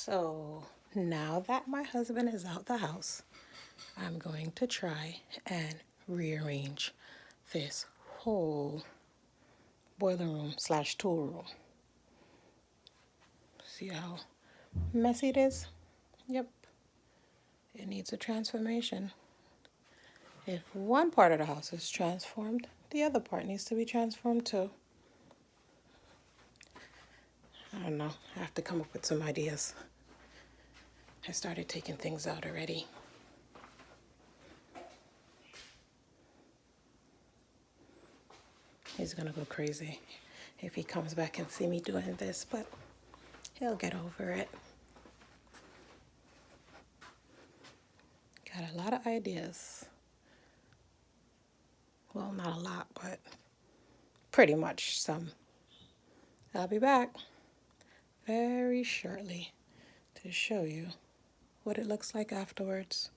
So now that my husband is out the house, I'm going to try and rearrange this whole boiler room slash tool room. See how messy it is? Yep. It needs a transformation. If one part of the house is transformed, the other part needs to be transformed too. I don't know. I have to come up with some ideas. I started taking things out already. He's gonna go crazy if he comes back and see me doing this, but he'll get over it. Got a lot of ideas. Well, not a lot, but pretty much some. I'll be back very shortly to show you what it looks like afterwards.